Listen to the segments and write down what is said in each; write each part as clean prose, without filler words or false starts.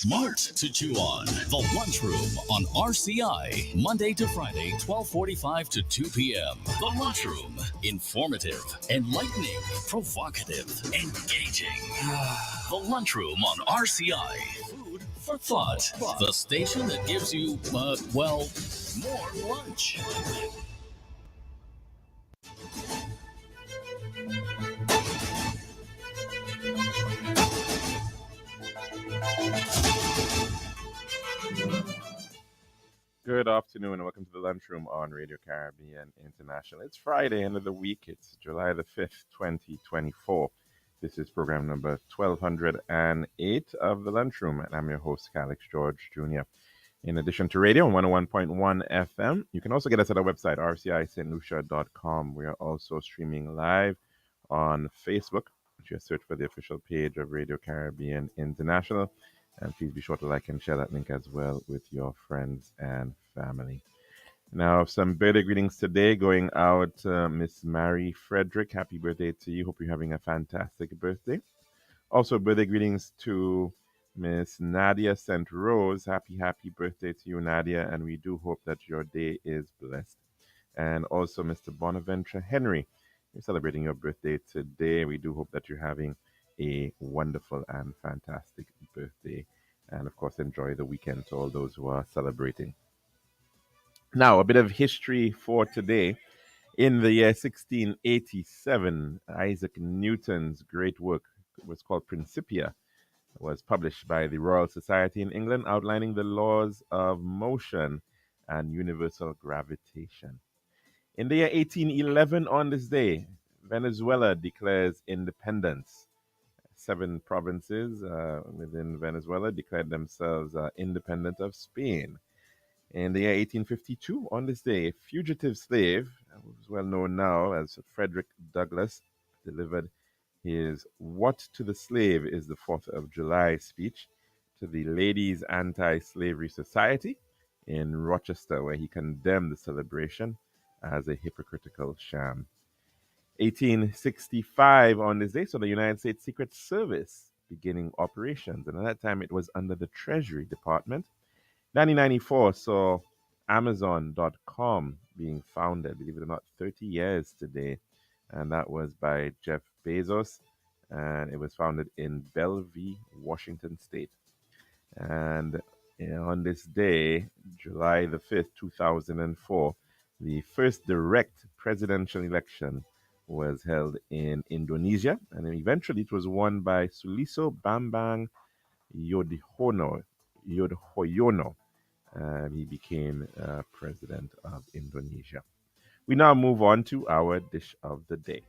Smart to chew on. The Lunchroom on RCI. Monday to Friday, 12:45 to 2 p.m. The Lunchroom. Informative, enlightening, provocative, engaging. The Lunchroom on RCI. Food for thought. The station that gives you, more lunch. Good afternoon and welcome to the Lunchroom on Radio Caribbean International. It's Friday, end of the week. It's July the 5th, 2024. This is program number 1208 of the Lunchroom, and I'm your host, Calix George Jr. In addition to radio on 101.1 FM, you can also get us at our website, rcistlucia.com. We are also streaming live on Facebook. Just search for the official page of Radio Caribbean International. And please be sure to like and share that link as well with your friends and family. Now, some birthday greetings today going out to Miss Mary Frederick. Happy birthday to you. Hope you're having a fantastic birthday. Also, birthday greetings to Miss Nadia St. Rose. Happy birthday to you, Nadia. And we do hope that your day is blessed. And also, Mr. Bonaventure Henry. You're celebrating your birthday today. We do hope that you're having a wonderful and fantastic birthday, and of course enjoy the weekend to all those who are celebrating. Now, a bit of history for today. In the year 1687, Isaac Newton's great work was called Principia, was published by the Royal Society in England, outlining the laws of motion and universal gravitation. In the year 1811, on this day, Venezuela declares independence. 7 provinces within Venezuela declared themselves independent of Spain. In the year 1852, on this day, a fugitive slave, who's well known now as Frederick Douglass, delivered his "What to the Slave is the 4th of July" speech to the Ladies' Anti-Slavery Society in Rochester, where he condemned the celebration as a hypocritical sham. 1865 on this day, so the United States Secret Service beginning operations, and at that time it was under the Treasury Department. 1994 saw Amazon.com being founded, believe it or not, 30 years today, and that was by Jeff Bezos, and it was founded in Bellevue, Washington State. And on this day, July the 5th, 2004, the first direct presidential election was held in Indonesia, and eventually it was won by Suliso Bambang Yudhoyono. He became president of Indonesia. We now move on to our dish of the day.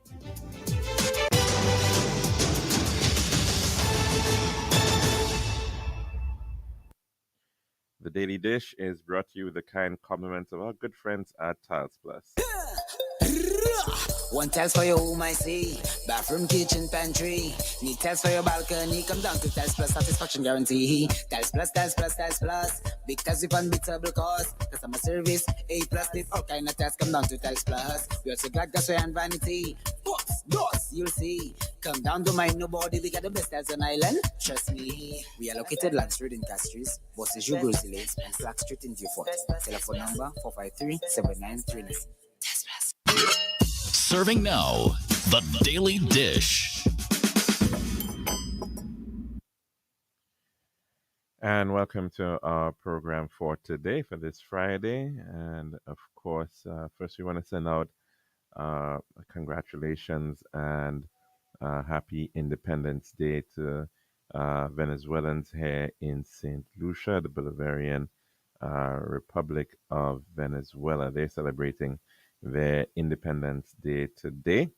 The Daily Dish is brought to you with the kind compliments of our good friends at Tiles Plus. One tiles for your home, I see. Bathroom, kitchen, pantry. Need tiles for your balcony. Come down to Tiles Plus, satisfaction guarantee. Tiles Plus, Tiles Plus, Tiles Plus. Big tiles with unbeatable cost. Customer service, A+. Need all kind of tiles. Come down to Tiles Plus. We also got gasware and vanity. Boss, you'll see. Come down to my nobody. We got the best tiles on island. Trust me. We are located Land Street in Castries, Bosses Jubilee Lanes, and Flag Street in Beaufort. Telephone number 453-7939. Serving now, the Daily Dish. And welcome to our program for today, for this Friday. And of course, first we want to send out congratulations and happy Independence Day to Venezuelans here in St. Lucia, the Bolivarian Republic of Venezuela. They're celebrating their Independence Day today.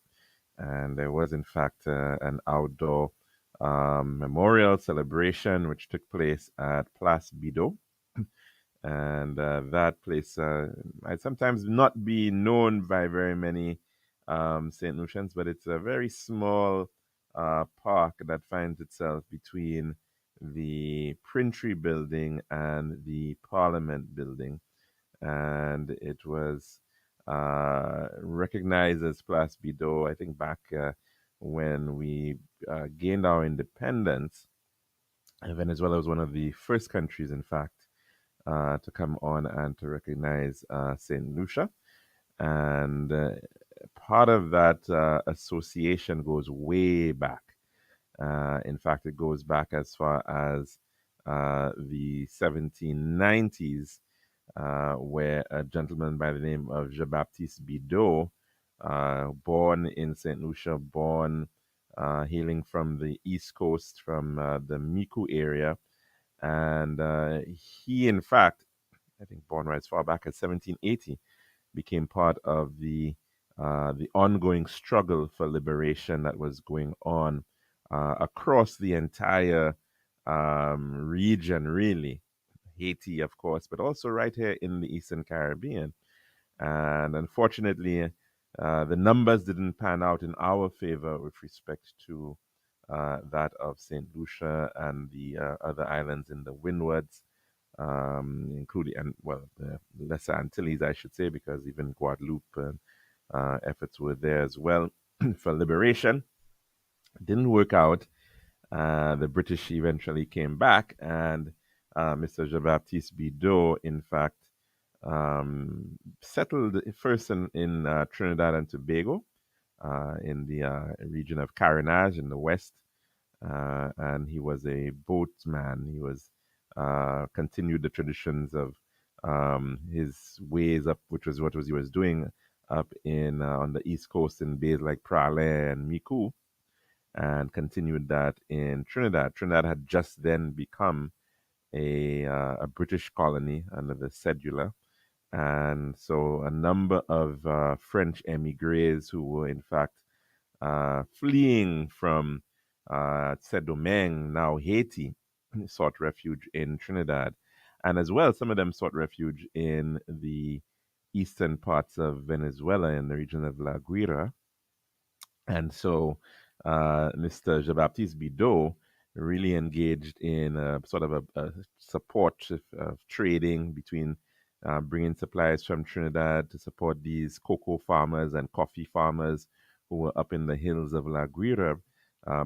And there was, in fact, an outdoor memorial celebration which took place at Place Bido. And that place might sometimes not be known by very many St. Lucians, but it's a very small park that finds itself between the Printry building and the Parliament building. And it was recognized as Place Bido, I think, back when we gained our independence. Venezuela was one of the first countries, in fact, to come on and to recognize St. Lucia. And part of that association goes way back. In fact, it goes back as far as the 1790s, where a gentleman by the name of Jean-Baptiste Bidot, born in St. Lucia, born hailing from the East Coast, from the Micoud area, and he, in fact, I think born right as far back as 1780, became part of the ongoing struggle for liberation that was going on across the entire region, really. Haiti, of course, but also right here in the Eastern Caribbean. And unfortunately, the numbers didn't pan out in our favor with respect to that of St. Lucia and the other islands in the Windwards, including, and well, the Lesser Antilles, I should say, because even Guadeloupe efforts were there as well for liberation. Didn't work out. The British eventually came back, and Mr. Jean-Baptiste Bidot, in fact, settled first in Trinidad and Tobago, in the region of Carenage in the west, and he was a boatman. He was continued the traditions of his ways up, which was what was he was doing up in on the east coast in bays like Praslin and Micoud, and continued that in Trinidad. Trinidad had just then become a British colony under the cedula. And so a number of French emigres who were, in fact, fleeing from Saint-Domingue, now Haiti, sought refuge in Trinidad. And as well, some of them sought refuge in the eastern parts of Venezuela in the region of La Guira. And so Mr. Jean-Baptiste Bidot really engaged in sort of a support of trading between bringing supplies from Trinidad to support these cocoa farmers and coffee farmers who were up in the hills of La Guira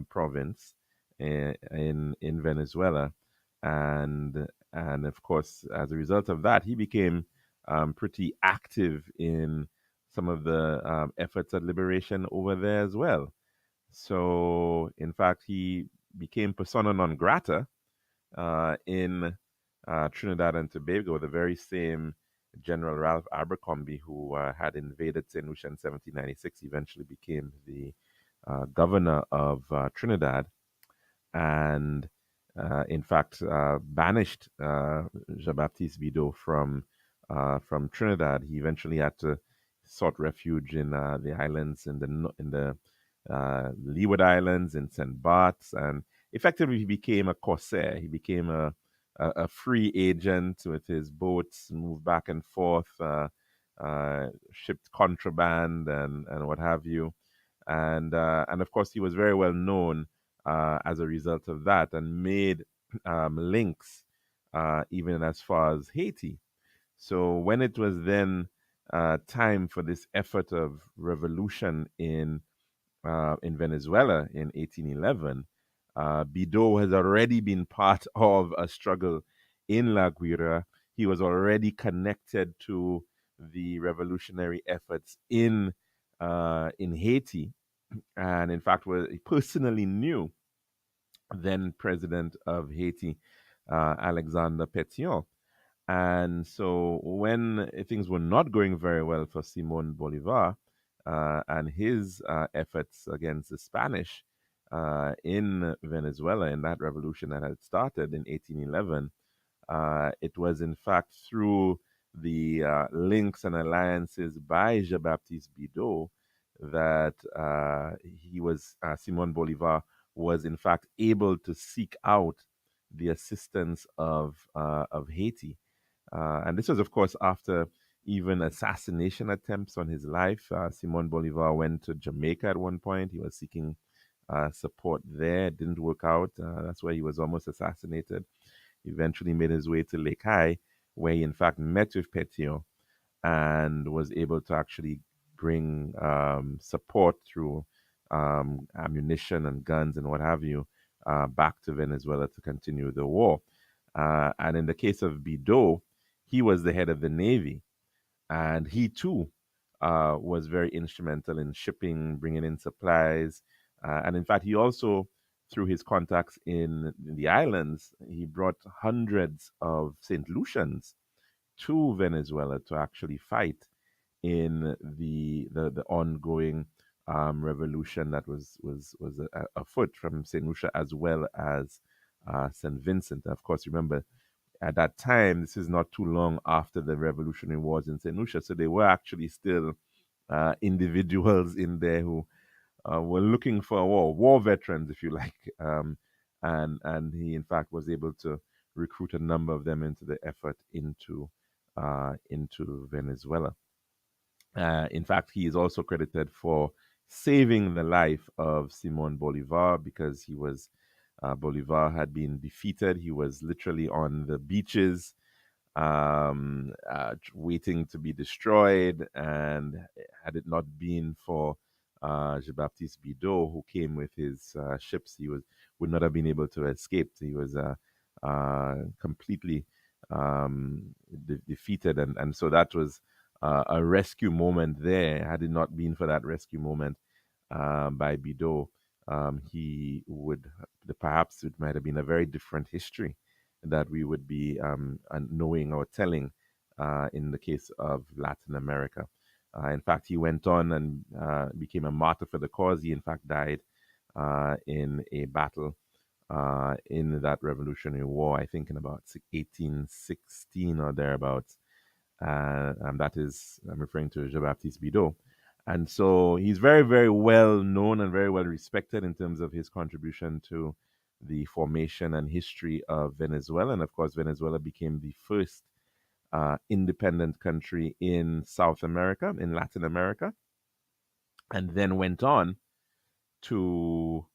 province in Venezuela. And of course, as a result of that, he became pretty active in some of the efforts at liberation over there as well. So, in fact, he became persona non grata in Trinidad and Tobago, the very same General Ralph Abercrombie who had invaded St. Lucia in 1796, eventually became the governor of Trinidad, and in fact banished Jean-Baptiste Bidot from Trinidad. He eventually had to sought refuge in the islands in the Leeward Islands, in St. Bart's, and effectively he became a corsair. He became a free agent with his boats, moved back and forth, shipped contraband and what have you, and of course he was very well known as a result of that, and made links even as far as Haiti. So when it was then time for this effort of revolution in Venezuela in 1811, Bidot has already been part of a struggle in La Guira. He was already connected to the revolutionary efforts in Haiti, and in fact, he personally knew then president of Haiti, Alexander Pétion. And so when things were not going very well for Simon Bolivar and his efforts against the Spanish in Venezuela, in that revolution that had started in 1811, it was in fact through the links and alliances by Jean-Baptiste Bidot that Simon Bolivar was in fact able to seek out the assistance of Haiti. And this was, of course, after even assassination attempts on his life. Simon Bolivar went to Jamaica at one point. He was seeking support there. It didn't work out. That's where he was almost assassinated. He eventually made his way to Lake High, where he, in fact, met with Pétion and was able to actually bring support through ammunition and guns and what have you back to Venezuela to continue the war. And in the case of Bido, he was the head of the Navy, and he too was very instrumental in shipping, bringing in supplies. And in fact, he also, through his contacts in the islands, he brought hundreds of St. Lucians to Venezuela to actually fight in the ongoing revolution that was afoot from St. Lucia as well as St. Vincent. Of course, remember, at that time, this is not too long after the Revolutionary Wars in St. Lucia, so they were actually still individuals in there who were looking for war veterans, if you like. And he, in fact, was able to recruit a number of them into the effort into Venezuela. In fact, he is also credited for saving the life of Simon Bolivar because Bolivar had been defeated. He was literally on the beaches, waiting to be destroyed. And had it not been for Jean-Baptiste Bido, who came with his ships, he would not have been able to escape. He was completely defeated, and so that was a rescue moment there. Had it not been for that rescue moment by Bido, he would perhaps it might have been a very different history that we would be knowing or telling in the case of Latin America. In fact, he went on and became a martyr for the cause. He, in fact, died in a battle in that Revolutionary War, I think in about 1816 or thereabouts. And that is, I'm referring to Jean-Baptiste Bido. And so he's very, very well known and very well respected in terms of his contribution to the formation and history of Venezuela. And of course, Venezuela became the first independent country in South America, in Latin America, and then went on to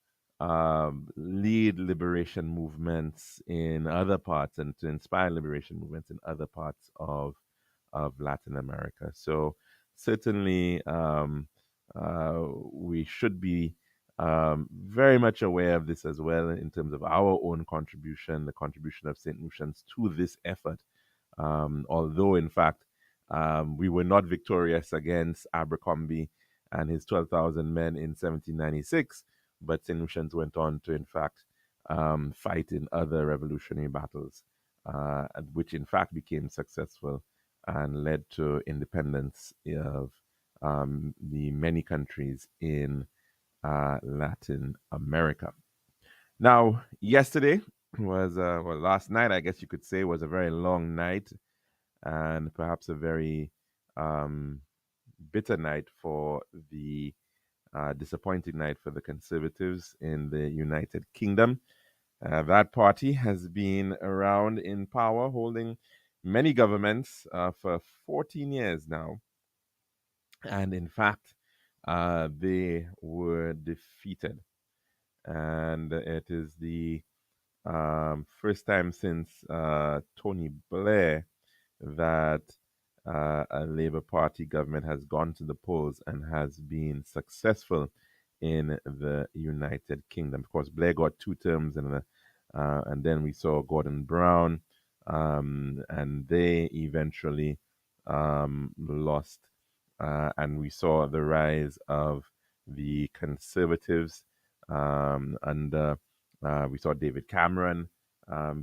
lead liberation movements in other parts and to inspire liberation movements in other parts of Latin America. So certainly we should be very much aware of this as well in terms of our own contribution, the contribution of St. Lucians to this effort. Although, in fact, we were not victorious against Abercrombie and his 12,000 men in 1796, but St. Lucians went on to, in fact, fight in other revolutionary battles, which, in fact, became successful and led to independence of the many countries in Latin America. Now, yesterday was, last night, I guess you could say, was a very long night and perhaps a very bitter night for the disappointing night for the Conservatives in the United Kingdom. That party has been around in power, holding many governments for 14 years now. And in fact, they were defeated. And it is the first time since Tony Blair that a Labour Party government has gone to the polls and has been successful in the United Kingdom. Of course, Blair got 2 terms, and then we saw Gordon Brown, and they eventually lost. And we saw the rise of the Conservatives, and we saw David Cameron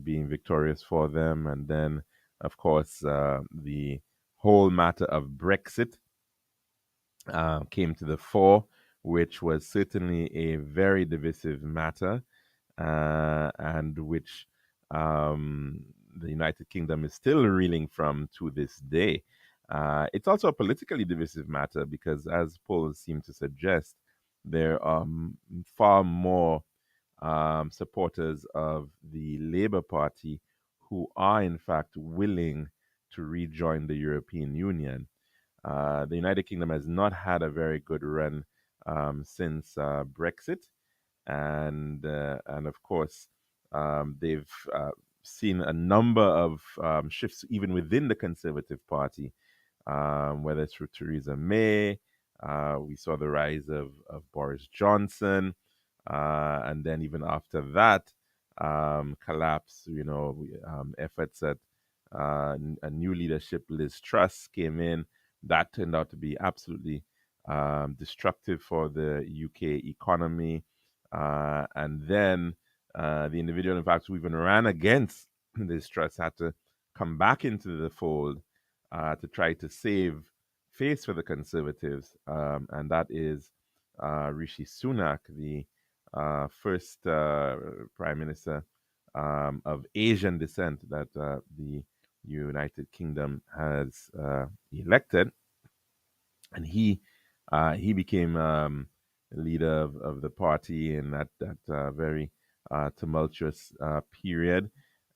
being victorious for them. And then, of course, the whole matter of Brexit came to the fore, which was certainly a very divisive matter, and which the United Kingdom is still reeling from to this day. It's also a politically divisive matter because, as polls seem to suggest, there are far more supporters of the Labour Party who are, in fact, willing to rejoin the European Union. The United Kingdom has not had a very good run since Brexit, and of course, they've seen a number of shifts even within the Conservative Party, whether it's through Theresa May. We saw the rise of Boris Johnson. and then even after that collapse, efforts at a new leadership, Liz Truss, came in. That turned out to be absolutely destructive for the UK economy. And then the individual, in fact, who even ran against Liz Truss had to come back into the fold to try to save face for the Conservatives, and that is Rishi Sunak, the first Prime Minister of Asian descent that the United Kingdom has elected, and he became leader of the party in that very tumultuous period,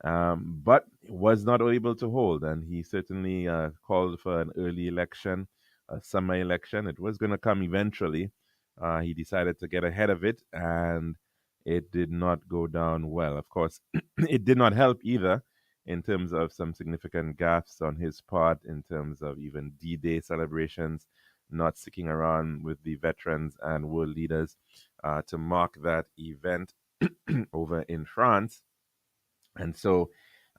but was not able to hold. And he certainly called for an early election, a summer election. It was going to come eventually. He decided to get ahead of it, and it did not go down well. Of course, it did not help either in terms of some significant gaffes on his part, in terms of even D-Day celebrations, not sticking around with the veterans and world leaders to mark that event over in France. And so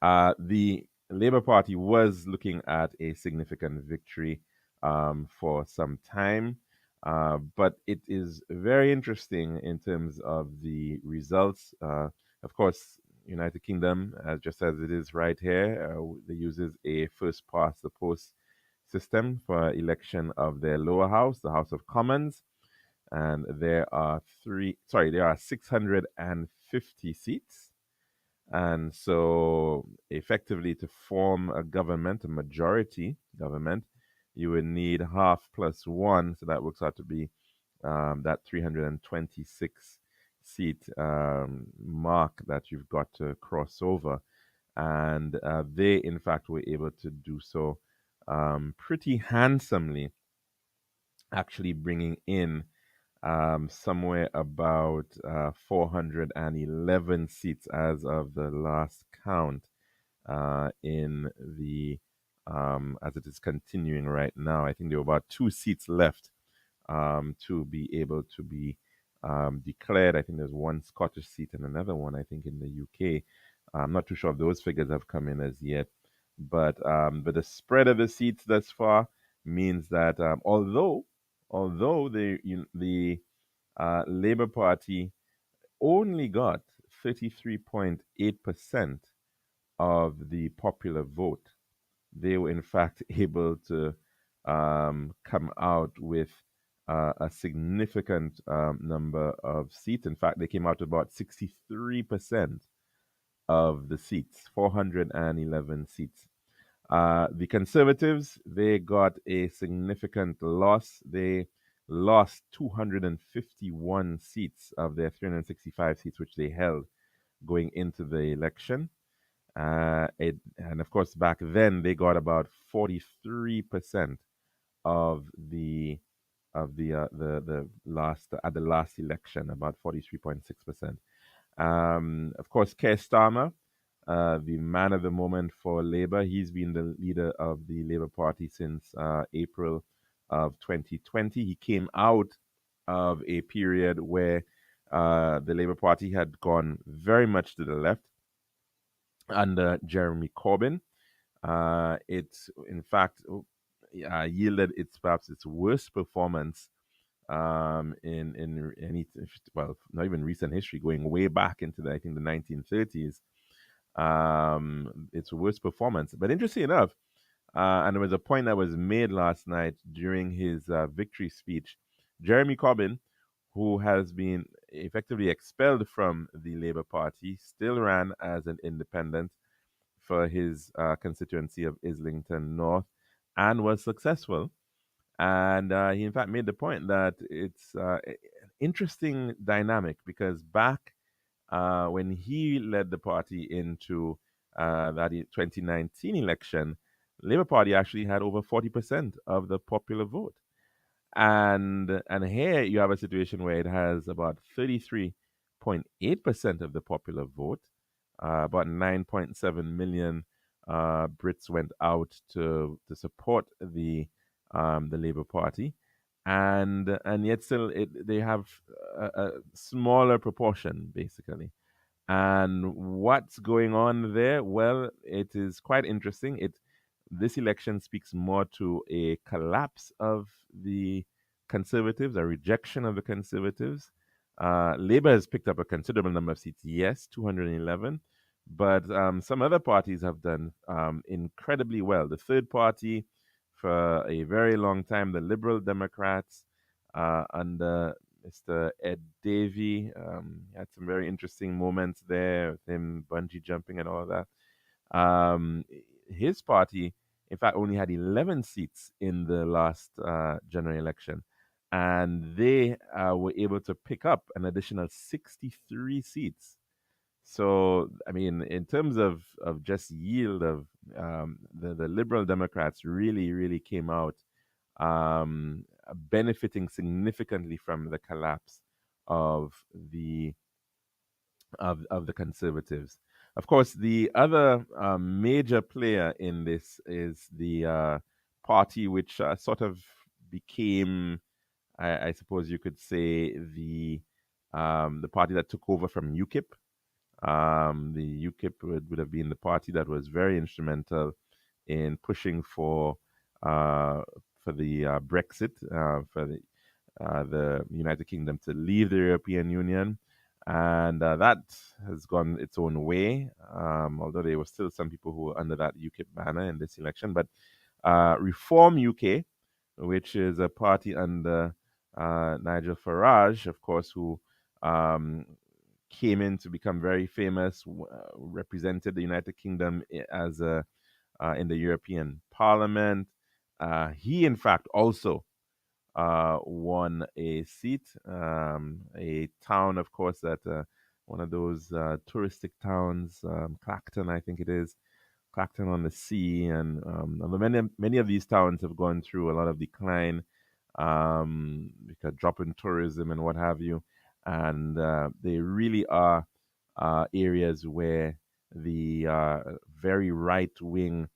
the Labour Party was looking at a significant victory for some time. But it is very interesting in terms of the results. Of course, United Kingdom, just as it is right here, they uses a first past the post system for election of their lower house, the House of Commons, and there are 650 seats. And so, effectively, to form a government, a majority government, you would need half plus one. So that works out to be that 326 seat mark that you've got to cross over. And they, in fact, were able to do so pretty handsomely, actually bringing in somewhere about 411 seats as of the last count in the as it is continuing right now. I think there were about 2 seats left to be able to be declared. I think there's one Scottish seat and another one, I think, in the UK. I'm not too sure if those figures have come in as yet, but the spread of the seats thus far means that although the Labour Party only got 33.8% of the popular vote, they were in fact able to come out with a significant number of seats. In fact, they came out about 63% of the seats, 411 seats. The Conservatives, they got a significant loss. They lost 251 seats of their 365 seats, which they held going into the election. And of course, back then they got about 43% of the last at the last election, about 43.6%. Of course, Keir Starmer, the man of the moment for Labour. He's been the leader of the Labour Party since April of 2020. He came out of a period where the Labour Party had gone very much to the left under Jeremy Corbyn. It, in fact, yielded perhaps its worst performance in any, well, not even recent history, going way back into I think the 1930s. Its worst performance. But interesting enough, and there was a point that was made last night during his victory speech. Jeremy Corbyn, who has been effectively expelled from the Labour Party, still ran as an independent for his constituency of Islington North and was successful. And he, in fact, made the point that it's an interesting dynamic because back when he led the party into that 2019 election, Labour Party actually had over 40% of the popular vote. And here you have a situation where it has about 33.8% of the popular vote. About 9.7 million Brits went out to support the Labour Party. and yet still they have a smaller proportion basically. And what's going on there? Well, it is quite interesting. This election speaks more to a collapse of the Conservatives, a rejection of the Conservatives. Labour has picked up a considerable number of seats, yes, 211, but some other parties have done incredibly well. The third party, for a very long time, the Liberal Democrats, under Mr. Ed Davey, had some very interesting moments there with him bungee jumping and all of that. His party, in fact, only had 11 seats in the last general election, and they were able to pick up an additional 63 seats. So, I mean, in terms of just yield of the Liberal Democrats really came out benefiting significantly from the collapse of the Conservatives. Of course, the other major player in this is the party which sort of became, I suppose you could say, the party that took over from UKIP. The UKIP would have been the party that was very instrumental in pushing for the Brexit, for the United Kingdom to leave the European Union, and that has gone its own way. Although there were still some people who were under that UKIP banner in this election, but Reform UK, which is a party under Nigel Farage, of course, who came in to become very famous, represented the United Kingdom as in the European Parliament. He, in fact, also won a seat, a town, of course, that one of those touristic towns, Clacton, I think it is, Clacton on the Sea, and although many of these towns have gone through a lot of decline, because drop in tourism and what have you, and they really are areas where the very right wing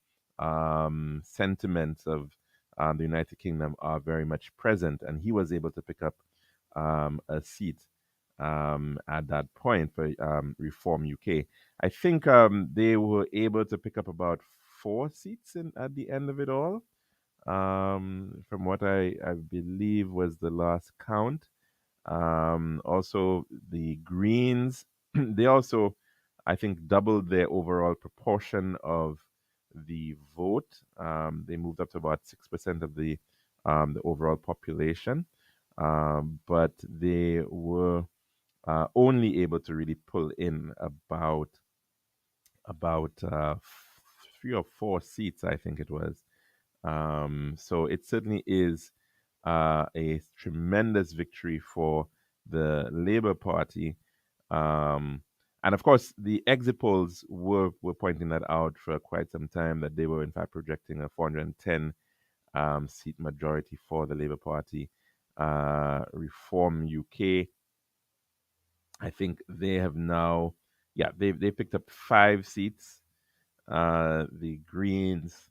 sentiments of the United Kingdom are very much present, and he was able to pick up a seat at that point for Reform UK. I think they were able to pick up about 4 seats at the end of it all, from what I believe was the last count. Also, the Greens, they also, I think, doubled their overall proportion of the vote. They moved up to about 6% of the overall population, but they were only able to really pull in about 3 or 4 seats, I think it was. So it certainly is a tremendous victory for the Labour Party. And of course, the exit polls were pointing that out for quite some time, that they were in fact projecting a 410 seat majority for the Labour Party. Reform UK, I think they have now, they picked up 5 seats. The Greens,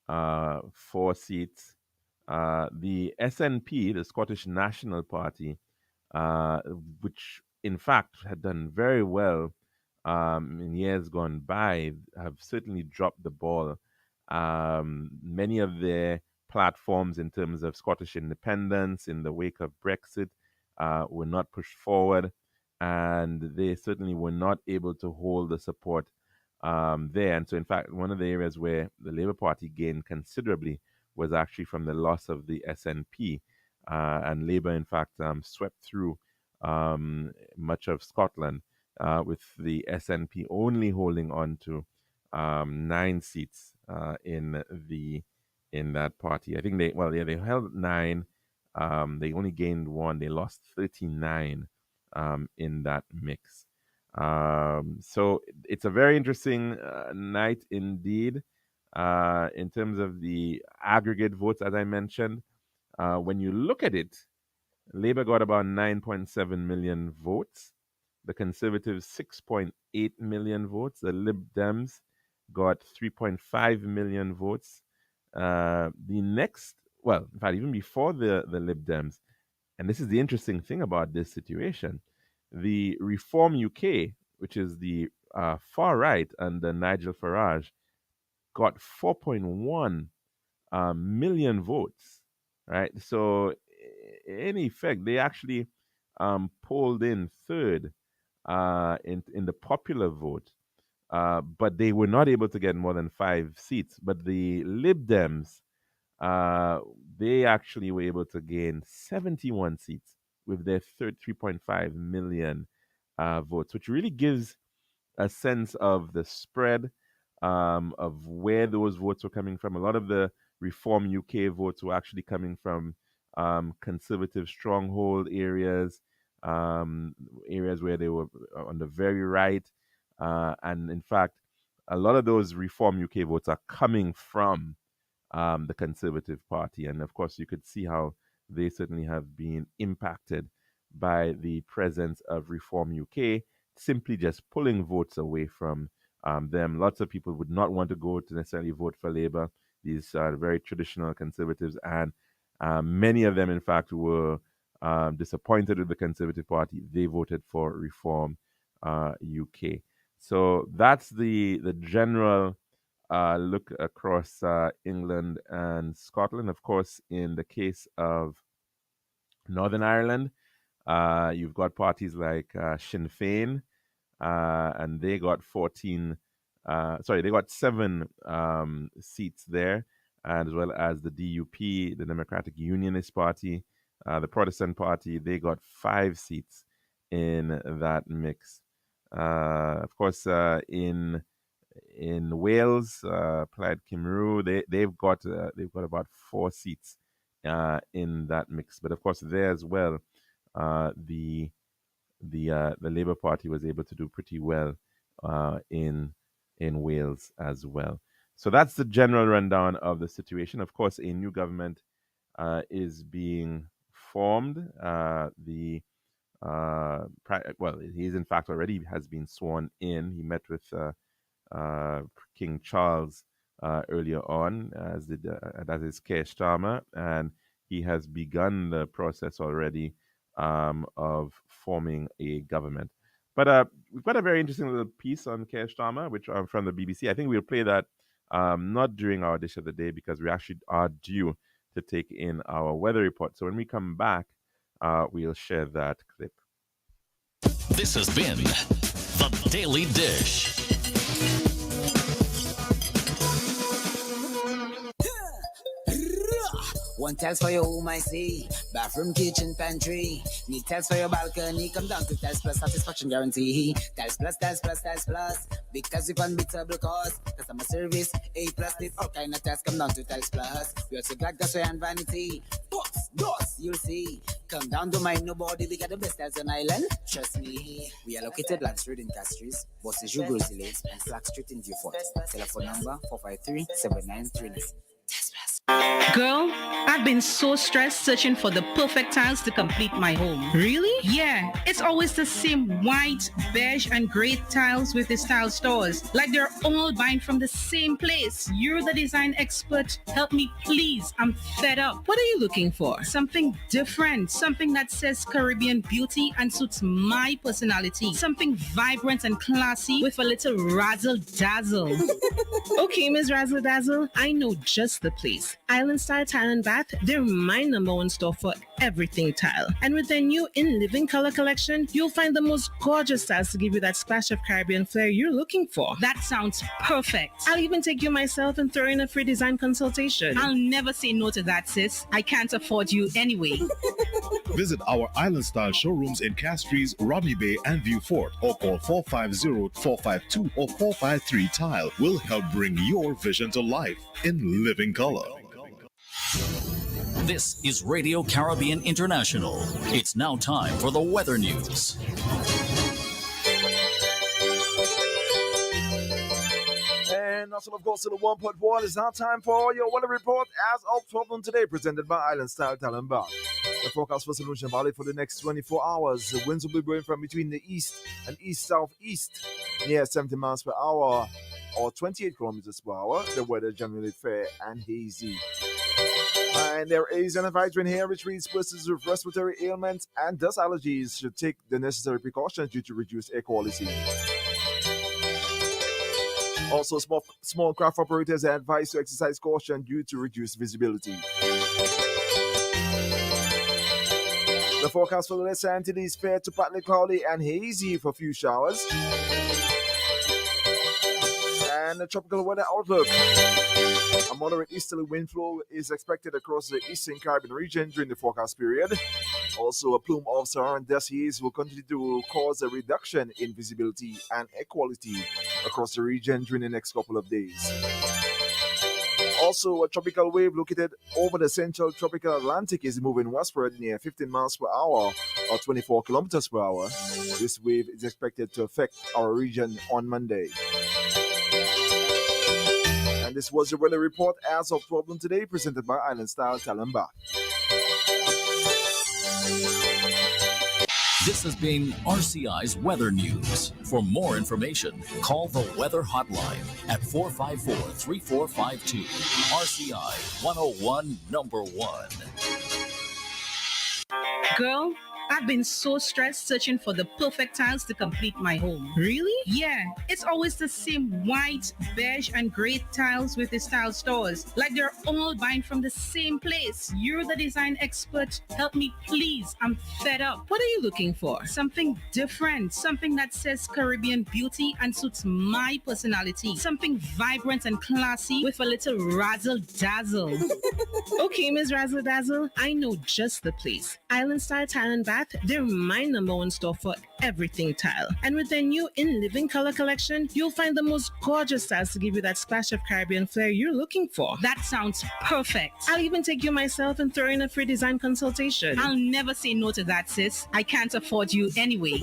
4 seats. The SNP, the Scottish National Party, which in fact had done very well in years gone by, have certainly dropped the ball. Many of their platforms in terms of Scottish independence in the wake of Brexit were not pushed forward, and they certainly were not able to hold the support there. And so, in fact, one of the areas where the Labour Party gained considerably was actually from the loss of the SNP. And Labour, in fact, swept through much of Scotland, with the SNP only holding on to 9 seats in that party. I think they held 9. They only gained 1. They lost 39 in that mix. So it's a very interesting night indeed. In terms of the aggregate votes, as I mentioned, when you look at it, Labour got about 9.7 million votes. The Conservatives, 6.8 million votes. The Lib Dems got 3.5 million votes. The next well, in fact, even before the Lib Dems, and this is the interesting thing about this situation, the Reform UK, which is the far right under Nigel Farage, got 4.1 million votes, right? So, in effect, they actually polled in third in the popular vote, but they were not able to get more than 5 seats. But the Lib Dems, uh, they actually were able to gain 71 seats with their 3.5 million votes, which really gives a sense of the spread of where those votes were coming from. A lot of the Reform UK votes were actually coming from conservative stronghold areas, areas where they were on the very right. And in fact, a lot of those Reform UK votes are coming from the Conservative Party. And of course, you could see how they certainly have been impacted by the presence of Reform UK, simply just pulling votes away from them. Lots of people would not want to go to necessarily vote for Labour. These are very traditional Conservatives, and many of them, in fact, were disappointed with the Conservative Party. They voted for Reform UK. So that's the general look across England and Scotland. Of course, in the case of Northern Ireland, you've got parties like Sinn Féin, and they got 14. They got 7 seats there, as well as the DUP, the Democratic Unionist Party, the Protestant Party. They got 5 seats in that mix. Of course, in Wales, Plaid Cymru, they've got about 4 seats in that mix. But of course, there as well, the Labour Party was able to do pretty well in Wales as well. So that's the general rundown of the situation. Of course, a new government is being formed. He's in fact already has been sworn in. He met with King Charles earlier on, as is Keir Starmer, and he has begun the process already of forming a government. But we've got a very interesting little piece on Keir Starmer, which from the BBC. I think we'll play that not during our dish of the day, because we actually are due to take in our weather report. So when we come back, we'll share that clip. This has been The Daily Dish. One tells for your home, I see. Bathroom, kitchen, pantry. Need tells for your balcony. Come down to Tells Plus satisfaction guarantee. Tells Plus, Tells Plus, Tells Plus. Because if unbeatable cost. Customer service, A plus. Need all kind of tests. Come down to Tells Plus. We also got gas and vanity. Boss, you'll see. Come down to mind nobody. We got the best tells on island. Trust me. We are located Land Street in Castries. Bosses, Grizzly Lanes, and Flag Street in Viewfort. Telephone number 453-7939. Girl, I've been so stressed searching for the perfect tiles to complete my home. Really? Yeah, it's always the same white, beige, and gray tiles with the tile stores. Like they're all buying from the same place. You're the design expert. Help me, please. I'm fed up. What are you looking for? Something different. Something that says Caribbean beauty and suits my personality. Something vibrant and classy with a little razzle dazzle. Okay, Ms. Razzle Dazzle, I know just the place. Island Style Tile and Bath, they're my #1 store for everything tile. And with their new In Living Color collection, you'll find the most gorgeous tiles to give you that splash of Caribbean flair you're looking for. That sounds perfect. I'll even take you myself and throw in a free design consultation. I'll never say no to that, sis. I can't afford you anyway. Visit our Island Style showrooms in Castries, Rodney Bay, and Viewfort, or call 450-452 or 453 Tile. We'll help bring your vision to life in living color. This is Radio Caribbean International. It's now time for the weather news. And also, of course, to the 1.1, it's now time for your weather report as of 12 noon today, presented by Island Style Talent Bar. The forecast for Solution Valley for the next 24 hours. The winds will be blowing from between the east and east-southeast, near 70 miles per hour or 28 kilometers per hour. The weather generally fair and hazy. And there is an advisory in here which reads persons with respiratory ailments and dust allergies should take the necessary precautions due to reduced air quality. Also, small craft operators are advised to exercise caution due to reduced visibility. The forecast for the Los Angeles is fair to partly cloudy and hazy for a few showers. And the tropical weather outlook. A moderate easterly wind flow is expected across the eastern Caribbean region during the forecast period. Also, a plume of Saharan dust haze will continue to cause a reduction in visibility and air quality across the region during the next couple of days. Also, a tropical wave located over the central tropical Atlantic is moving westward near 15 miles per hour or 24 kilometers per hour. This wave is expected to affect our region on Monday. And this was the weather report as of 12 noon today, presented by Island Style Talent Bar. This has been RCI's Weather News. For more information, call the Weather Hotline at 454-3452. RCI 101 number 1. Girl, I've been so stressed searching for the perfect tiles to complete my home. Really? Yeah, it's always the same white, beige, and gray tiles with the style stores. Like they're all buying from the same place. You're the design expert. Help me, please. I'm fed up. What are you looking for? Something different. Something that says Caribbean beauty and suits my personality. Something vibrant and classy with a little razzle dazzle. Okay, Ms. Razzle Dazzle, I know just the place. Island Style Tile and Bath, they're my number one store for everything tile. And with their new In Living Color collection, you'll find the most gorgeous styles to give you that splash of Caribbean flair you're looking for. That sounds perfect. I'll even take you myself and throw in a free design consultation. I'll never say no to that, sis. I can't afford you anyway.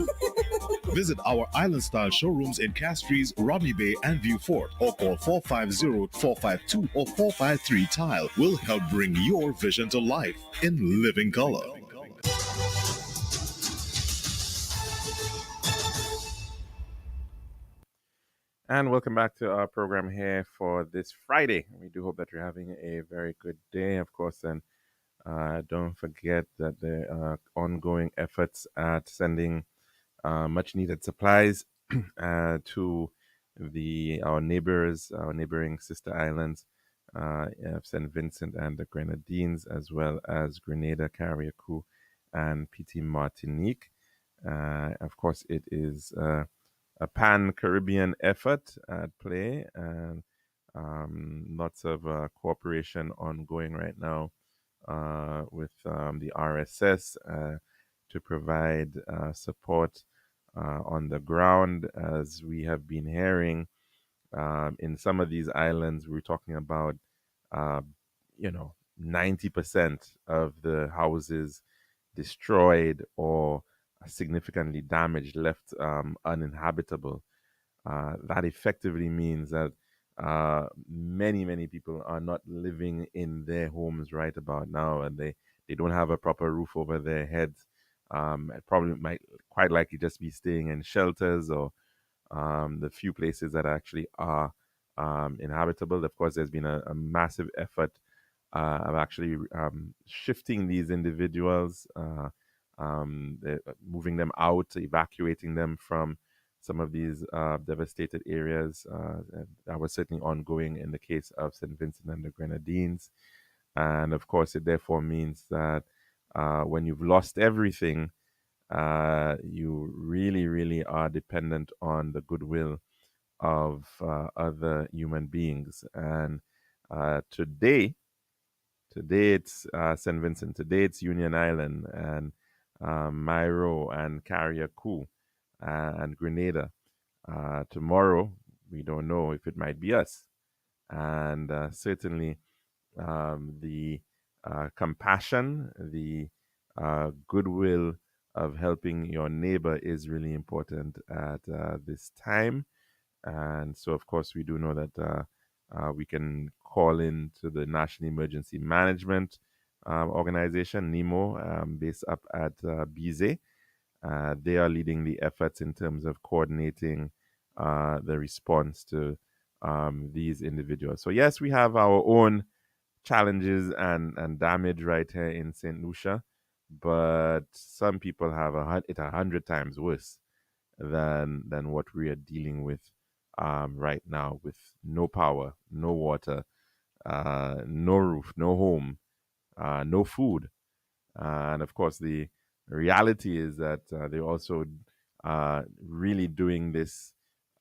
Visit our Island Style showrooms in Castries, Rodney Bay, and View Fort, or call 450-452 or 453 Tile. We'll help bring your vision to life in living color. And welcome back to our program here for this Friday. We do hope that you're having a very good day, of course, and don't forget that there are ongoing efforts at sending much needed supplies to our neighbors, our neighboring sister islands, St. Vincent and the Grenadines, as well as Grenada, Carriacou, and Petit Martinique. Of course, it is a pan-Caribbean effort at play, and lots of cooperation ongoing right now with the RSS to provide support on the ground. As we have been hearing, in some of these islands, we're talking about, 90% of the houses destroyed or significantly damaged, left uninhabitable. That effectively means that many, many people are not living in their homes right about now, and they don't have a proper roof over their heads. Probably might quite likely just be staying in shelters or the few places that actually are inhabitable. Of course, there's been a massive effort of actually shifting these individuals, moving them out, evacuating them from some of these devastated areas. That was certainly ongoing in the case of St. Vincent and the Grenadines. And of course, it therefore means that when you've lost everything, you really, really are dependent on the goodwill of other human beings. And today it's St. Vincent. Today it's Union Island and Mairo and Carriacou and Grenada. Tomorrow, we don't know if it might be us. And certainly the compassion, the goodwill of helping your neighbor is really important at this time. And so, of course, we do know that we can call in to the National Emergency Management Organization, NEMO, based up at Bizet. They are leading the efforts in terms of coordinating the response to these individuals. So, yes, we have our own challenges and damage right here in St. Lucia, but some people have it 100 times worse than what we are dealing with right now, with no power, no water, no roof, no home, no food. And of course, the reality is that they're also really doing this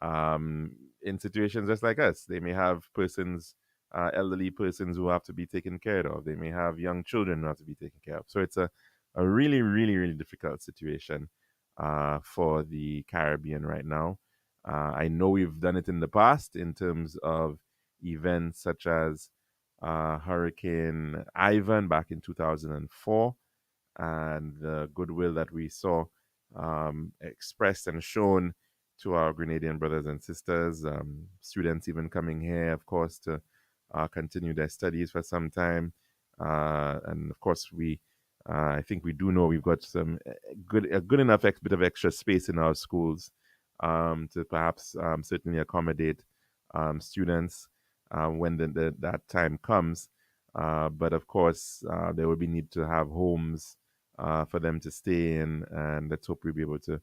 in situations just like us. They may have persons, elderly persons who have to be taken care of. They may have young children who have to be taken care of. So it's a really, really, really difficult situation for the Caribbean right now. I know we've done it in the past in terms of events such as Hurricane Ivan back in 2004, and the goodwill that we saw expressed and shown to our Grenadian brothers and sisters, students even coming here, of course, to continue their studies for some time. And of course, I think we do know we've got some a good enough bit of extra space in our schools to perhaps certainly accommodate students when that time comes. But of course, there will be need to have homes for them to stay in, and let's hope we'll be able to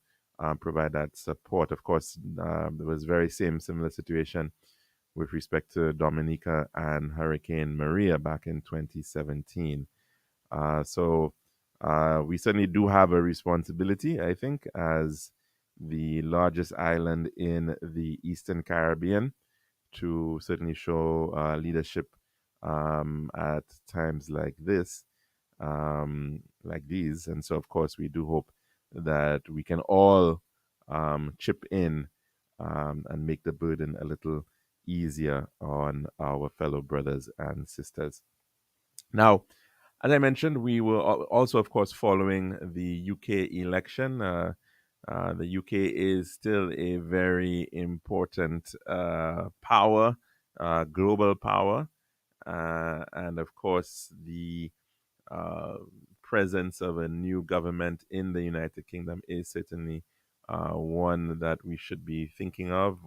provide that support. Of course, there was very similar situation with respect to Dominica and Hurricane Maria back in 2017. So we certainly do have a responsibility, I think, as the largest island in the Eastern Caribbean, to certainly show leadership at times like this, like these. And so, of course, we do hope that we can all chip in and make the burden a little easier on our fellow brothers and sisters. Now, as I mentioned, we were also, of course, following the UK election. The UK is still a very important power, global power. And of course, the uh, presence of a new government in the United Kingdom is certainly one that we should be thinking of,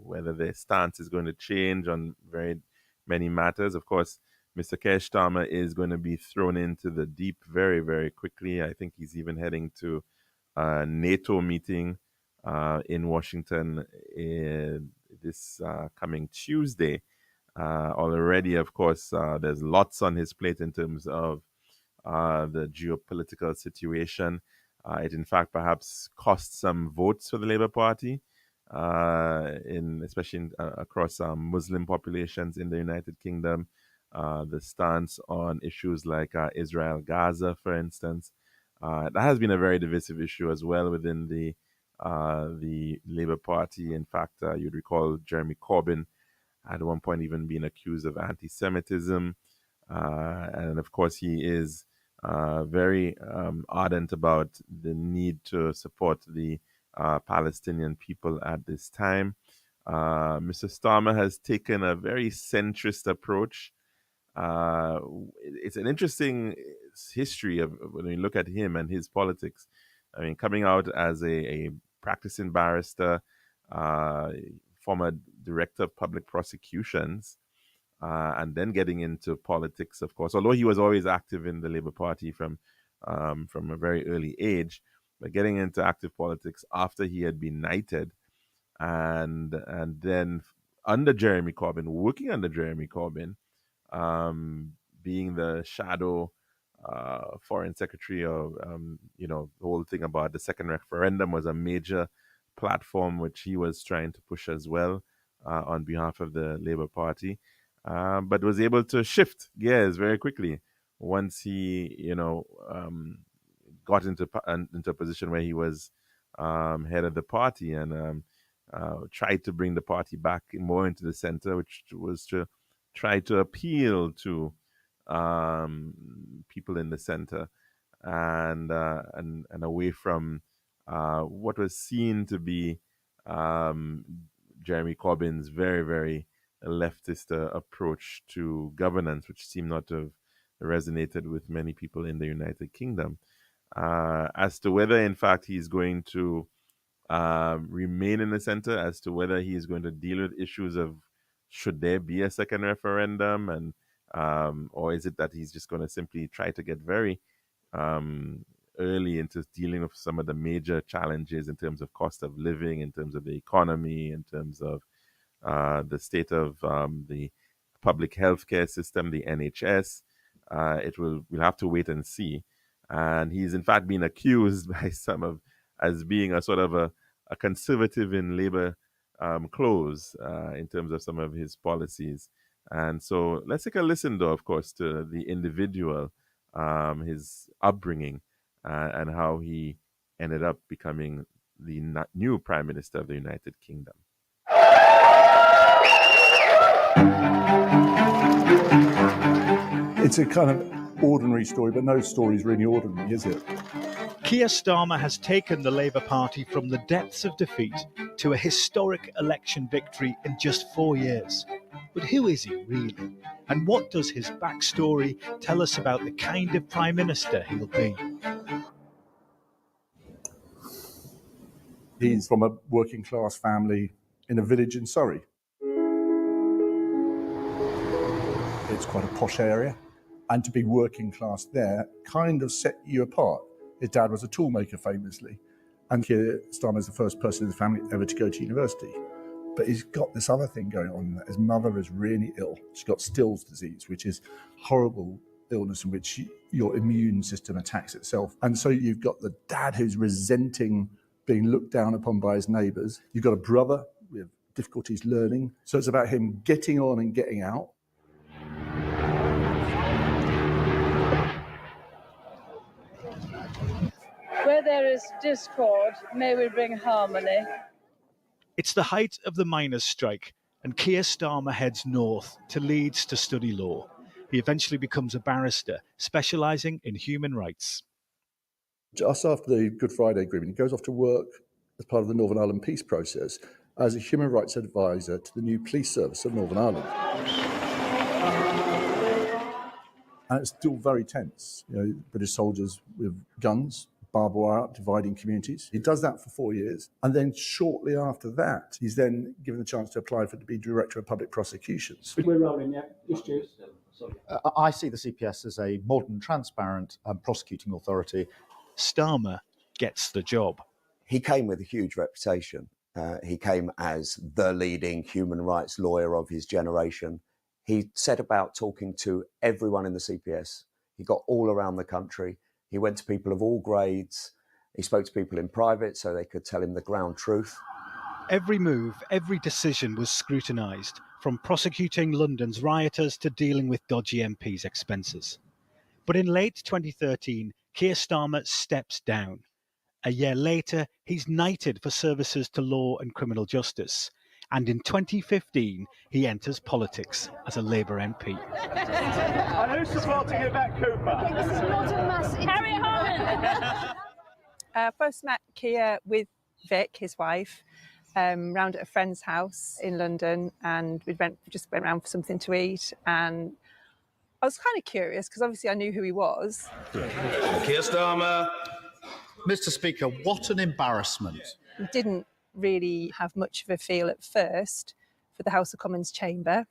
whether their stance is going to change on very many matters. Of course, Mr. Keir Starmer is going to be thrown into the deep very, very quickly. I think he's even heading to a NATO meeting in Washington this coming Tuesday. Already, of course, there's lots on his plate in terms of the geopolitical situation. It, in fact, perhaps cost some votes for the Labour Party, especially across Muslim populations in the United Kingdom. The stance on issues like Israel, Gaza, for instance, that has been a very divisive issue as well within the Labour Party. In fact, you'd recall Jeremy Corbyn at one point even being accused of anti-Semitism, and of course he is very ardent about the need to support the Palestinian people at this time. Mr. Starmer has taken a very centrist approach. Uh, it's an interesting history of when you look at him and his politics. I mean, coming out as a practicing barrister, uh, former director of public prosecutions, and then getting into politics, of course. Although he was always active in the Labour Party from a very early age, but getting into active politics after he had been knighted, and then under Jeremy Corbyn, working under Jeremy Corbyn, um, being the shadow foreign secretary, of the whole thing about the second referendum was a major platform which he was trying to push as well on behalf of the Labour Party, but was able to shift gears very quickly once he, got into a position where he was head of the party, and tried to bring the party back more into the center, which was to try to appeal to people in the center, and away from what was seen to be um, Jeremy Corbyn's very, very leftist approach to governance, which seemed not to have resonated with many people in the United Kingdom. As to whether, in fact, he's going to remain in the center, as to whether he is going to deal with issues of should there be a second referendum, and Or is it that he's just going to simply try to get very early into dealing with some of the major challenges in terms of cost of living, in terms of the economy, in terms of the state of the public healthcare system, the NHS? We'll have to wait and see. And he's in fact been accused by some as being a sort of a conservative in labor clothes in terms of some of his policies. And so let's take a listen, though, of course, to the individual, his upbringing, and how he ended up becoming the new Prime Minister of the United Kingdom. It's a kind of ordinary story, but no story is really ordinary, is it? Keir Starmer has taken the Labour Party from the depths of defeat to a historic election victory in just 4 years. But who is he really? And what does his backstory tell us about the kind of Prime Minister he'll be? He's from a working class family in a village in Surrey. It's quite a posh area, and to be working class there kind of set you apart. His dad was a toolmaker famously, and Keir Starmer is the first person in the family ever to go to university. But he's got this other thing going on. His mother is really ill. She's got Still's disease, which is horrible illness in which your immune system attacks itself. And so you've got the dad who's resenting being looked down upon by his neighbours. You've got a brother with difficulties learning. So it's about him getting on and getting out. Where there is discord, may we bring harmony. It's the height of the miners' strike, and Keir Starmer heads north to Leeds to study law. He eventually becomes a barrister, specialising in human rights. Just after the Good Friday Agreement, he goes off to work as part of the Northern Ireland peace process as a human rights advisor to the new police service of Northern Ireland. And it's still very tense. British soldiers with guns, barbed wire up, dividing communities. He does that for 4 years. And then shortly after that, he's then given the chance to apply to be Director of Public Prosecutions. We're rolling, yeah. I see the CPS as a modern, transparent prosecuting authority. Starmer gets the job. He came with a huge reputation. He came as the leading human rights lawyer of his generation. He set about talking to everyone in the CPS. He got all around the country. He went to people of all grades. He spoke to people in private so they could tell him the ground truth. Every move, every decision was scrutinised, from prosecuting London's rioters to dealing with dodgy MPs' expenses. But in late 2013, Keir Starmer steps down. A year later, he's knighted for services to law and criminal justice. And in 2015, he enters politics as a Labour MP. And who's supporting you back, Cooper? Okay, this is not a mass. Harry Harman! First met Keir with Vic, his wife, round at a friend's house in London, and we just went round for something to eat. And I was kind of curious because obviously I knew who he was. Keir Starmer. Mr. Speaker, what an embarrassment. He didn't really have much of a feel at first for the House of Commons chamber.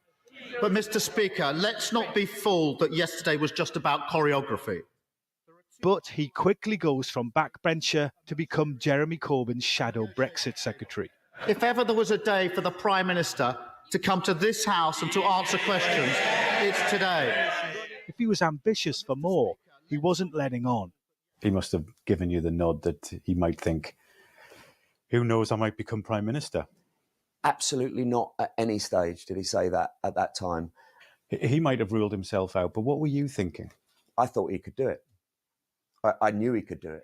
But Mr. Speaker, let's not be fooled that yesterday was just about choreography. But he quickly goes from backbencher to become Jeremy Corbyn's shadow Brexit secretary. If ever there was a day for the Prime Minister to come to this House and to answer questions, it's today. If he was ambitious for more, he wasn't letting on. He must have given you the nod that he might think, who knows, I might become Prime Minister. Absolutely not at any stage did he say that at that time. He might have ruled himself out, but what were you thinking? I thought he could do it. I knew he could do it.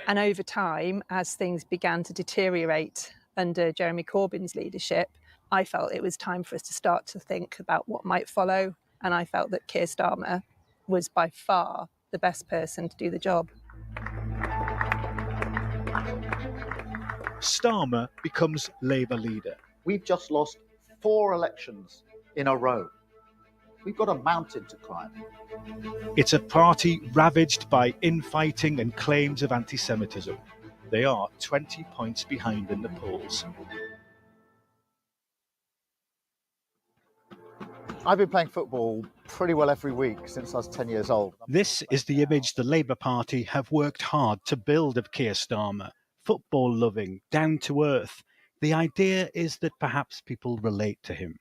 And over time, as things began to deteriorate under Jeremy Corbyn's leadership, I felt it was time for us to start to think about what might follow. And I felt that Keir Starmer was by far the best person to do the job. Starmer becomes Labour leader. We've just lost 4 elections in a row. We've got a mountain to climb. It's a party ravaged by infighting and claims of anti-Semitism. They are 20 points behind in the polls. I've been playing football pretty well every week since I was 10 years old. This is the image the Labour Party have worked hard to build of Keir Starmer. Football-loving, down-to-earth. The idea is that perhaps people relate to him.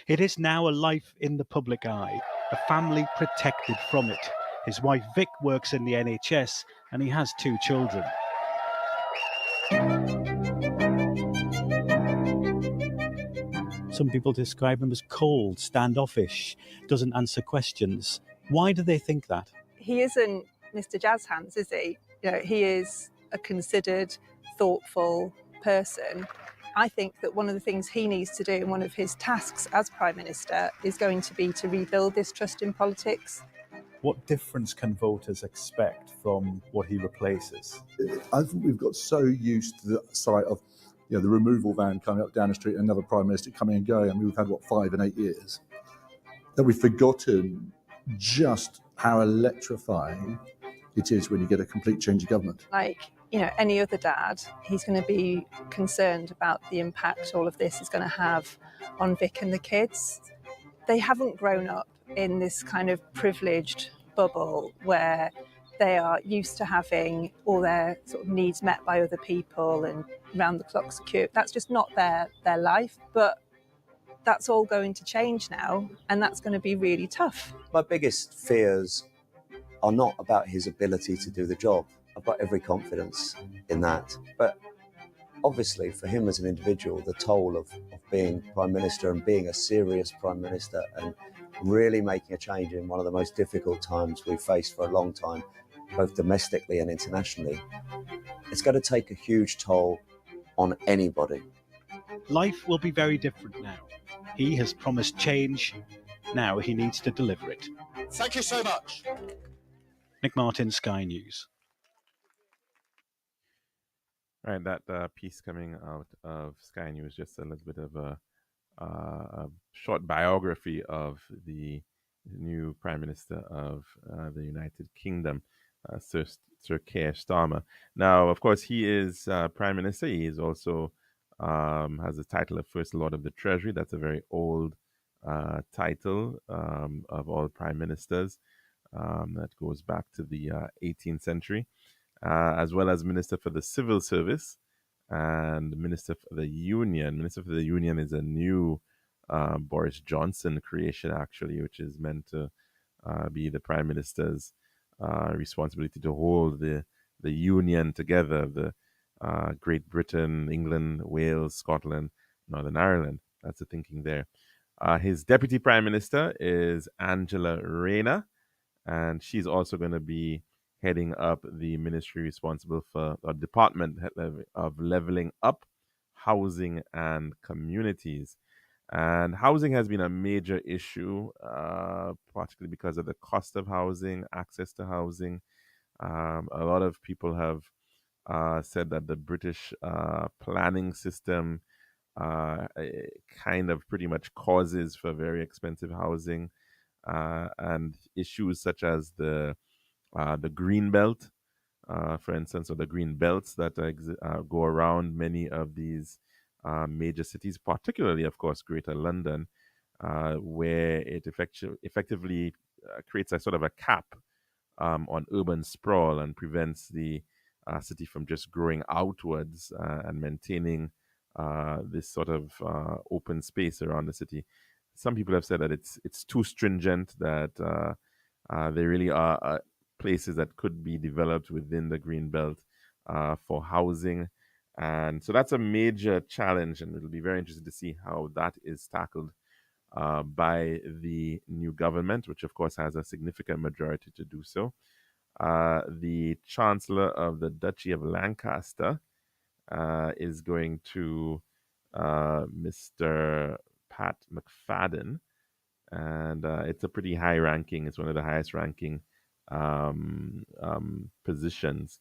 It is now a life in the public eye, a family protected from it. His wife Vic works in the NHS and he has 2 children. Some people describe him as cold, standoffish, doesn't answer questions. Why do they think that? He isn't Mr. Jazz Hands, is he? He is a considered, thoughtful person. I think that one of the things he needs to do, and one of his tasks as Prime Minister, is going to be to rebuild this trust in politics. What difference can voters expect from what he replaces? I think we've got so used to the sight of the removal van coming up down the street, another Prime Minister coming and going. I mean, we've had, 5 and 8 years, that we've forgotten just how electrifying it is when you get a complete change of government. Like, any other dad, he's going to be concerned about the impact all of this is going to have on Vic and the kids. They haven't grown up in this kind of privileged bubble where they are used to having all their sort of needs met by other people and round-the-clock secure. That's just not their life, but that's all going to change now, and that's going to be really tough. My biggest fears are not about his ability to do the job. I've got every confidence in that. But obviously, for him as an individual, the toll of being Prime Minister and being a serious Prime Minister and really making a change in one of the most difficult times we've faced for a long time, both domestically and internationally, it's going to take a huge toll on anybody. Life will be very different now. He has promised change. Now he needs to deliver it. Thank you so much. Nick Martin, Sky News. Right, that piece coming out of Sky News, just a little bit of a short biography of the new Prime Minister of the United Kingdom, Sir Keir Starmer. Now, of course, he is Prime Minister. He is also has the title of First Lord of the Treasury. That's a very old title of all Prime Ministers. That goes back to the 18th century, as well as Minister for the Civil Service and Minister for the Union. Minister for the Union is a new Boris Johnson creation, actually, which is meant to be the Prime Minister's responsibility to hold the Union together, the Great Britain, England, Wales, Scotland, Northern Ireland. That's the thinking there. His Deputy Prime Minister is Angela Rayner, and she's also going to be heading up the ministry responsible for a department of leveling up, housing, and communities. And housing has been a major issue, particularly because of the cost of housing, access to housing. A lot of people have said that the British planning system kind of pretty much causes for very expensive housing, and issues such as the green belt, for instance, or the green belts that go around many of these major cities, particularly, of course, Greater London, where it effectively creates a sort of a cap on urban sprawl and prevents the city from just growing outwards and maintaining this sort of open space around the city. Some people have said that it's too stringent, that there really are places that could be developed within the green belt for housing. And so that's a major challenge, and it'll be very interesting to see how that is tackled by the new government, which of course has a significant majority to do so. The Chancellor of the Duchy of Lancaster is going to Mr. Pat McFadden, and it's a pretty high ranking. It's one of the highest ranking positions.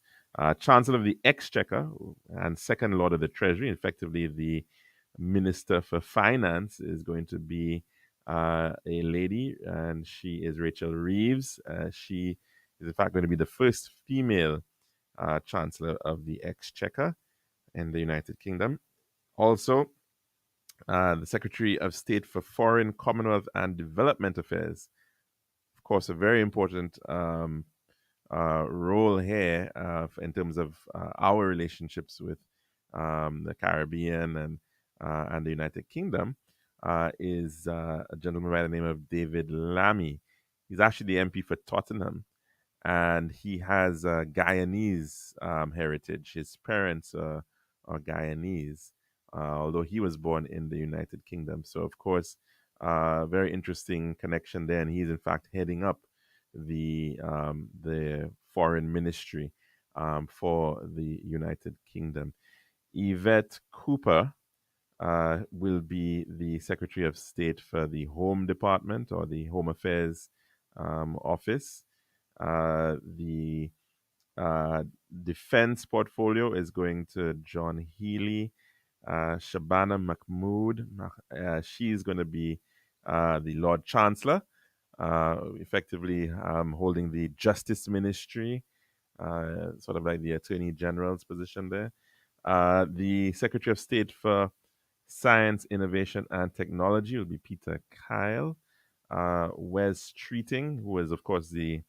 Chancellor of the Exchequer and Second Lord of the Treasury, effectively the Minister for Finance, is going to be a lady, and she is Rachel Reeves. She is in fact going to be the first female Chancellor of the Exchequer in the United Kingdom. Also, the Secretary of State for Foreign, Commonwealth, and Development Affairs. Of course, a very important role here in terms of our relationships with the Caribbean and the United Kingdom is a gentleman by the name of David Lammy. He's actually the MP for Tottenham, and he has Guyanese heritage. His parents are Guyanese, although he was born in the United Kingdom. So, of course, very interesting connection there. And he's in fact heading up the foreign ministry for the United Kingdom. Yvette Cooper will be the Secretary of State for the Home Department or the Home Affairs Office. The defense portfolio is going to John Healy. Shabana Mahmood, she's going to be the Lord Chancellor, effectively holding the Justice Ministry, sort of like the Attorney General's position there. The Secretary of State for Science, Innovation, and Technology will be Peter Kyle. Wes Streeting, who is, of course, the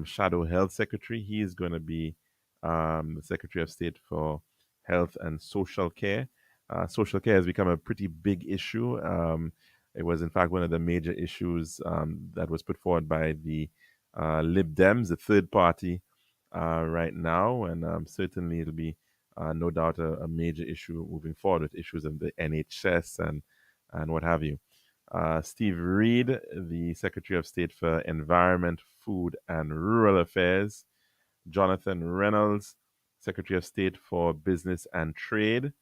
Shadow Health Secretary, he is going to be the Secretary of State for Health and Social Care. Social care has become a pretty big issue. It was, in fact, one of the major issues that was put forward by the Lib Dems, the third party, right now. And certainly it'll be, no doubt, a major issue moving forward with issues in the NHS and what have you. Steve Reed, the Secretary of State for Environment, Food, and Rural Affairs. Jonathan Reynolds, Secretary of State for Business and Trade.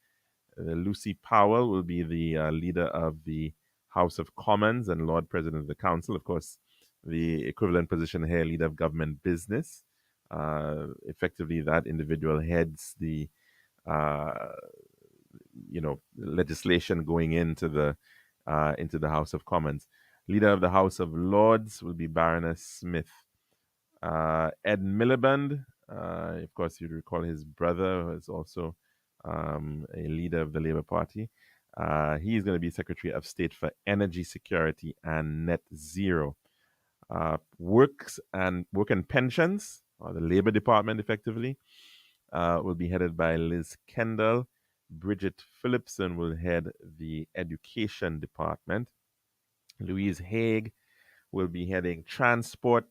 Lucy Powell will be the leader of the House of Commons and Lord President of the Council. Of course, the equivalent position here, leader of government business. Effectively, that individual heads the legislation going into the House of Commons. Leader of the House of Lords will be Baroness Smith. Ed Miliband, of course, you'd recall his brother, who is also a leader of the Labour Party. He is going to be Secretary of State for Energy Security and Net Zero. Work and Pensions, or the Labour Department, effectively, will be headed by Liz Kendall. Bridget Phillipson will head the Education Department. Louise Haig will be heading Transport.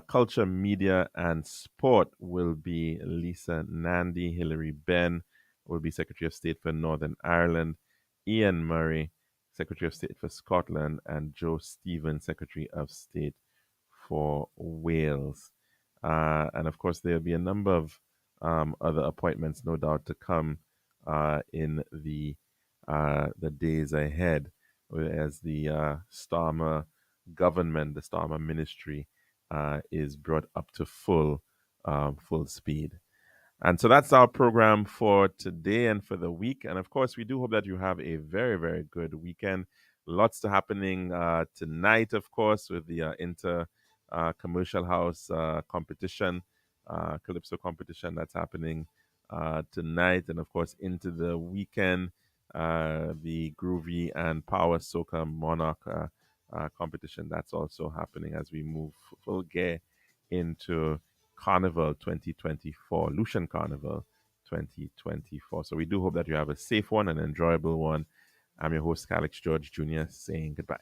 Culture, Media, and Sport will be Lisa Nandy. Hilary Benn will be Secretary of State for Northern Ireland. Ian Murray, Secretary of State for Scotland. And Joe Stevens, Secretary of State for Wales. And of course, there'll be a number of other appointments, no doubt, to come in the days ahead, as the Starmer government, the Starmer ministry, is brought up to full speed. And so that's our program for today and for the week. And of course, we do hope that you have a very, very good weekend. Lots to happening tonight, of course, with the Commercial House competition, Calypso competition that's happening tonight. And of course, into the weekend, the Groovy and Power Soca Monarch competition that's also happening as we move full gear into Carnival 2024, Lucian Carnival 2024. So we do hope that you have a safe one, an enjoyable one. I'm your host, Alex George Jr., saying goodbye.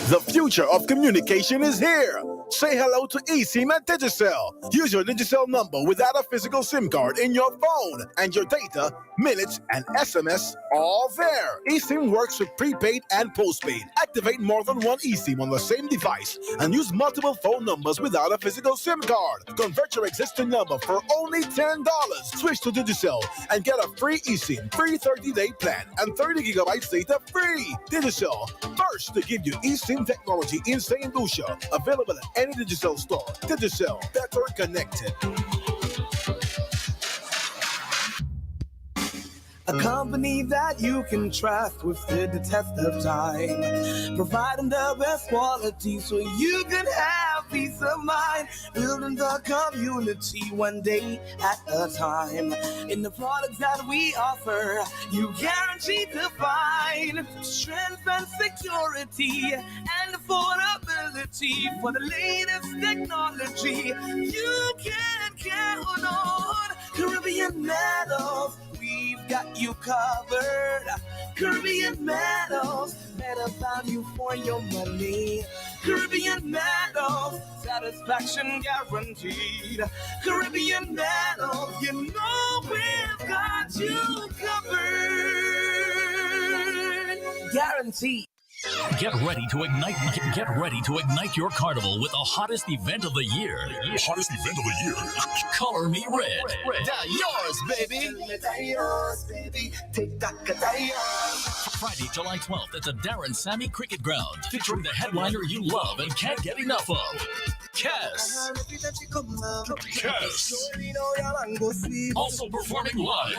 The future of communication is here. Say hello to eSIM at Digicel. Use your Digicel number without a physical SIM card in your phone, and your data, minutes, and SMS all there. eSIM works with prepaid and postpaid. Activate more than one eSIM on the same device and use multiple phone numbers without a physical SIM card. Convert your existing number for only $10. Switch to Digicel and get a free eSIM, free 30-day plan, and 30 gigabytes data free. Digicel, first to give you eSIM technology in St. Lucia. Available at any Digicel store. Digicel, better connected. A company that you can trust withstood the test of time, providing the best quality so you can have peace of mind, building the community one day at a time. In the products that we offer, you guaranteed to find strength and security and affordability for the latest technology. You can count on Caribbean Metals. We've got you covered. Caribbean Metals, better value for your money. Caribbean Metals, satisfaction guaranteed. Caribbean Metals, you know we've got you covered. Guaranteed. Get ready to ignite your carnival with the hottest event of the year. Hottest event of the year. Color Me Red. That yours, baby. That yours, baby. Take that, Friday, July 12th at the Darren Sammy Cricket Ground, featuring the headliner you love and can't get enough of, Cass. Also performing live.